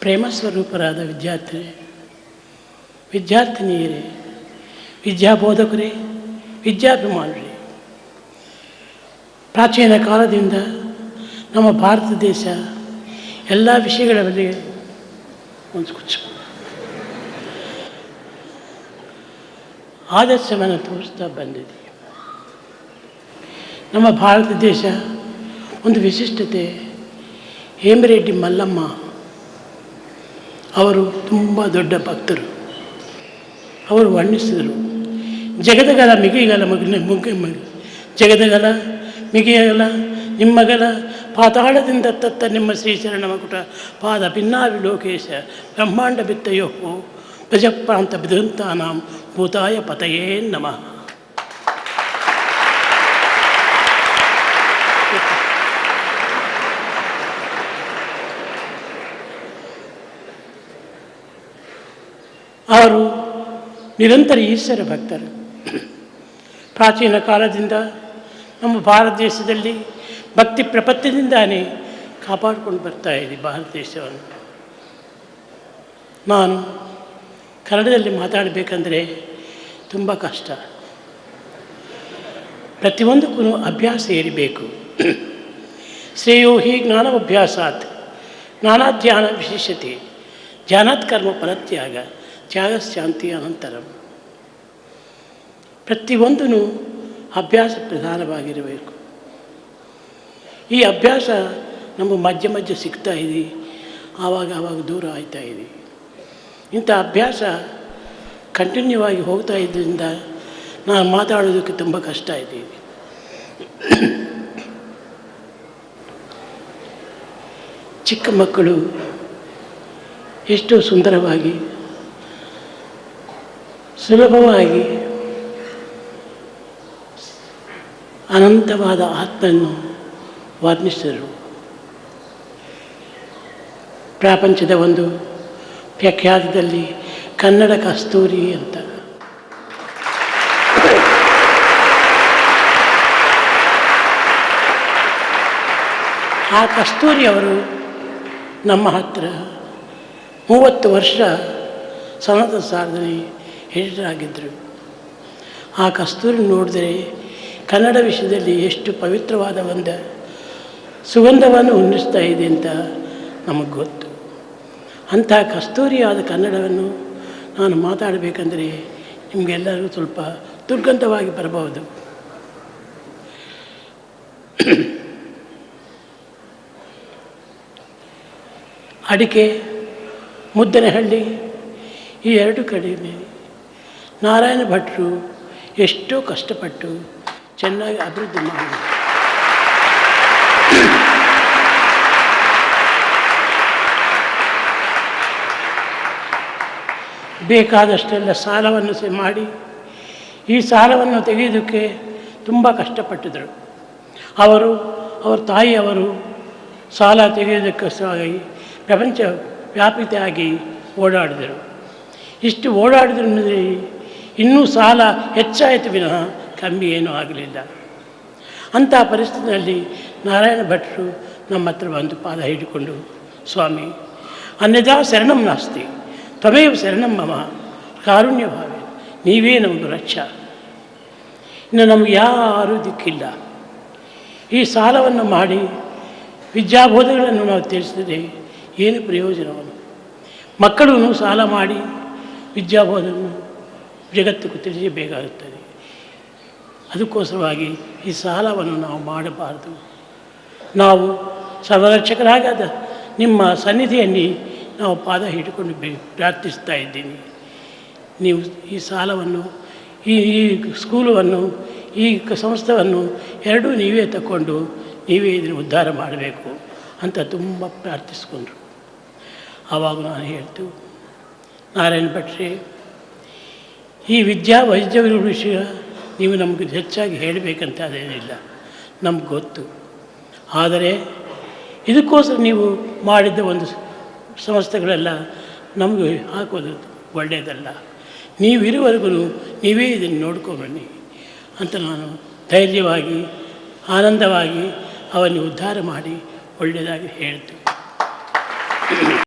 ಪ್ರೇಮ ಸ್ವರೂಪರಾದ ವಿದ್ಯಾರ್ಥಿನಿಯರೇ, ವಿದ್ಯಾಬೋಧಕರೇ, ವಿದ್ಯಾಭಿಮಾನರೇ, ಪ್ರಾಚೀನ ಕಾಲದಿಂದ ನಮ್ಮ ಭಾರತ ದೇಶ ಎಲ್ಲ ವಿಷಯಗಳ ಮೇಲೆ ಆದರ್ಶವನ್ನು ತೋರಿಸ್ತಾ ಬಂದಿದೆ. ನಮ್ಮ ಭಾರತ ದೇಶ ಒಂದು ವಿಶಿಷ್ಟತೆ. ಹೇಮರೆಡ್ಡಿ ಮಲ್ಲಮ್ಮ ಅವರು ತುಂಬ ದೊಡ್ಡ ಭಕ್ತರು. ಅವರು ವರ್ಣಿಸಿದರು, ಜಗದಗಲ ಮಿಗಿಗಲ ಜಗದಗಲ ಮಿಗಿಯಗಲ ನಿಮ್ಮಗಲ ಪಾತಾಳದಿಂದ ತತ್ತ ನಿಮ್ಮ ಶ್ರೀಚರಣ ಮಕುಟ ಪಾದ ಭಿನ್ನಾವಿ ಲೋಕೇಶ ಬ್ರಹ್ಮಾಂಡ ಬಿತ್ತಯೋ ಭಜಪ್ರಾಂತ ಬಿದಂತಾನಾಂ ಭೂತಾಯ ಪತಯೇ ನಮಃ. ಅವರು ನಿರಂತರ ಈಶ್ವರ ಭಕ್ತರು. ಪ್ರಾಚೀನ ಕಾಲದಿಂದ ನಮ್ಮ ಭಾರತ ದೇಶದಲ್ಲಿ ಭಕ್ತಿ ಪ್ರಪತ್ತಿನಿಂದಾನೇ ಕಾಪಾಡಿಕೊಂಡು ಬರ್ತಾ ಇದೆ ಭಾರತ ದೇಶವನ್ನು. ನಾನು ಕನ್ನಡದಲ್ಲಿ ಮಾತಾಡಬೇಕಂದ್ರೆ ತುಂಬ ಕಷ್ಟ. ಪ್ರತಿಯೊಂದಕ್ಕೂ ಅಭ್ಯಾಸ ಇರಬೇಕು. ಶ್ರೇಯೋ ಹಿ ಜ್ಞಾನಾಭ್ಯಾಸಾತ್ ಜ್ಞಾನಾಧ್ಯಾನ ವಿಶೇಷತೆ ಧ್ಯಾನಾತ್ ಕರ್ಮ ಫಲತ್ಯಾಗ ತ್ಯಾಗಶಾಂತಿ ಅನಂತರಂ. ಪ್ರತಿಯೊಂದೂ ಅಭ್ಯಾಸ ಪ್ರಧಾನವಾಗಿರಬೇಕು. ಈ ಅಭ್ಯಾಸ ನಮ್ಮ ಮಧ್ಯೆ ಮಧ್ಯೆ ಸಿಗ್ತಾ ಇದೆ, ಆವಾಗ ದೂರ ಆಗ್ತಾ ಇದೆ. ಇಂಥ ಅಭ್ಯಾಸ ಕಂಟಿನ್ಯೂ ಆಗಿ ಹೋಗ್ತಾ ಇದ್ದರಿಂದ ನಾನು ಮಾತಾಡೋದಕ್ಕೆ ತುಂಬ ಕಷ್ಟ ಇದೆ. ಚಿಕ್ಕ ಮಕ್ಕಳು ಎಷ್ಟೋ ಸುಂದರವಾಗಿ ಸುಲಭವಾಗಿ ಅನಂತವಾದ ಆತ್ಮನ್ನು ವರ್ಣಿಸಿದರು. ಪ್ರಪಂಚದ ಒಂದು ವ್ಯಾಖ್ಯಾನದಲ್ಲಿ ಕನ್ನಡ ಕಸ್ತೂರಿ ಅಂತ. ಆ ಕಸ್ತೂರಿ ಅವರು ನಮ್ಮ ಹತ್ರ 30 ವರ್ಷ ಸನಾತನ ಸಾಧನೆ ಎಡಿಟರಾಗಿದ್ದರು. ಆ ಕಸ್ತೂರಿ ನೋಡಿದರೆ ಕನ್ನಡ ವಿಷಯದಲ್ಲಿ ಎಷ್ಟು ಪವಿತ್ರವಾದ ಒಂದು ಸುಗಂಧವನ್ನು ಉನ್ನಿಸ್ತಾ ಇದೆ ಅಂತ ನಮಗೆ ಗೊತ್ತು. ಅಂಥ ಕಸ್ತೂರಿಯಾದ ಕನ್ನಡವನ್ನು ನಾನು ಮಾತಾಡಬೇಕಂದ್ರೆ ನಿಮಗೆಲ್ಲರೂ ಸ್ವಲ್ಪ ದುರ್ಗಂಧವಾಗಿ ಬರಬಹುದು. ಅಡಿಕೆ, ಮುದ್ದನಹಳ್ಳಿ ಈ ಎರಡು ಕಡೆ ನಾರಾಯಣ ಭಟ್ರು ಎಷ್ಟೋ ಕಷ್ಟಪಟ್ಟು ಚೆನ್ನಾಗಿ ಅಭಿವೃದ್ಧಿ ಮಾಡಿದರು. ಬೇಕಾದಷ್ಟೆಲ್ಲ ಸಾಲವನ್ನು ಮಾಡಿ ಈ ಸಾಲವನ್ನು ತೆಗೆಯೋದಕ್ಕೆ ತುಂಬ ಕಷ್ಟಪಟ್ಟಿದ್ದರು. ಅವರ ತಾಯಿಯವರು ಸಾಲ ತೆಗೆಯೋದಕ್ಕೋಸ್ಕರವಾಗಿ ಪ್ರಪಂಚ ವ್ಯಾಪಿತಾಗಿ ಓಡಾಡಿದರು. ಇಷ್ಟು ಓಡಾಡಿದ್ರೆ ಇನ್ನೂ ಸಾಲ ಹೆಚ್ಚಾಯಿತು ವಿನಃ ಕಮ್ಮಿ ಏನೂ ಆಗಲಿಲ್ಲ. ಅಂಥ ಪರಿಸ್ಥಿತಿಯಲ್ಲಿ ನಾರಾಯಣ ಭಟ್ರು ನಮ್ಮ ಹತ್ರ ಬಂದು ಪಾದ ಹಿಡಿಕೊಂಡು, ಸ್ವಾಮಿ ಅನ್ಯದಾ ಶರಣಂ ನಾಸ್ತಿ ತ್ವಮೇವ ಶರಣಂ ಮಮ ಕಾರುಣ್ಯ ಭಾವೆ, ನೀವೇ ನಮ್ಮದು ರಕ್ಷ, ಇನ್ನು ನಮಗೆ ಯಾರೂ ದಿಕ್ಕಿಲ್ಲ. ಈ ಸಾಲವನ್ನು ಮಾಡಿ ವಿದ್ಯಾಬೋಧಗಳನ್ನು ನಾವು ತಿಳಿಸಿದರೆ ಏನು ಪ್ರಯೋಜನವನ್ನು? ಮಕ್ಕಳು ಸಾಲ ಮಾಡಿ ವಿದ್ಯಾಬೋಧವನ್ನು ಜಗತ್ತಿಗೂ ತಿಳಿಸಬೇಕಾಗುತ್ತದೆ. ಅದಕ್ಕೋಸ್ಕರವಾಗಿ ಈ ಸಾಲವನ್ನು ನಾವು ಮಾಡಬಾರದು. ನಾವು ಸರ್ವರಕ್ಷಕರಾಗದ ನಿಮ್ಮ ಸನ್ನಿಧಿಯಲ್ಲಿ ನಾವು ಪಾದ ಹಿಡಿಕೊಂಡು ಪ್ರಾರ್ಥಿಸ್ತಾ ಇದ್ದೀನಿ. ನೀವು ಈ ಸಾಲವನ್ನು, ಈ ಸ್ಕೂಲನ್ನು, ಈ ಸಂಸ್ಥೆಯನ್ನು ಎರಡೂ ನೀವೇ ತಗೊಂಡು ನೀವೇ ಇದನ್ನು ಉದ್ಧಾರ ಮಾಡಬೇಕು ಅಂತ ತುಂಬ ಪ್ರಾರ್ಥಿಸ್ಕೊಂಡ್ರು. ಆವಾಗ ನಾನು ಹೇಳ್ತು, ನಾರಾಯಣ ಭಟ್ರೆ, ಈ ವೈದ್ಯ ವಿಷಯ ನೀವು ನಮಗೆ ಹೆಚ್ಚಾಗಿ ಹೇಳಬೇಕಂತ ಅದೇನಿಲ್ಲ, ನಮ್ಗೆ ಗೊತ್ತು. ಆದರೆ ಇದಕ್ಕೋಸ್ಕರ ನೀವು ಮಾಡಿದ್ದ ಒಂದು ಸಂಸ್ಥೆಗಳೆಲ್ಲ ನಮಗೆ ಹಾಕೋದು ಒಳ್ಳೆಯದಲ್ಲ. ನೀವಿರುವವರೆಗೂ ನೀವೇ ಇದನ್ನು ನೋಡ್ಕೊಬನ್ನಿ ಅಂತ ನಾನು ಧೈರ್ಯವಾಗಿ ಆನಂದವಾಗಿ ಅವನಿಗೆ ಉದ್ಧಾರ ಮಾಡಿ ಒಳ್ಳೆಯದಾಗಿ ಹೇಳ್ತು.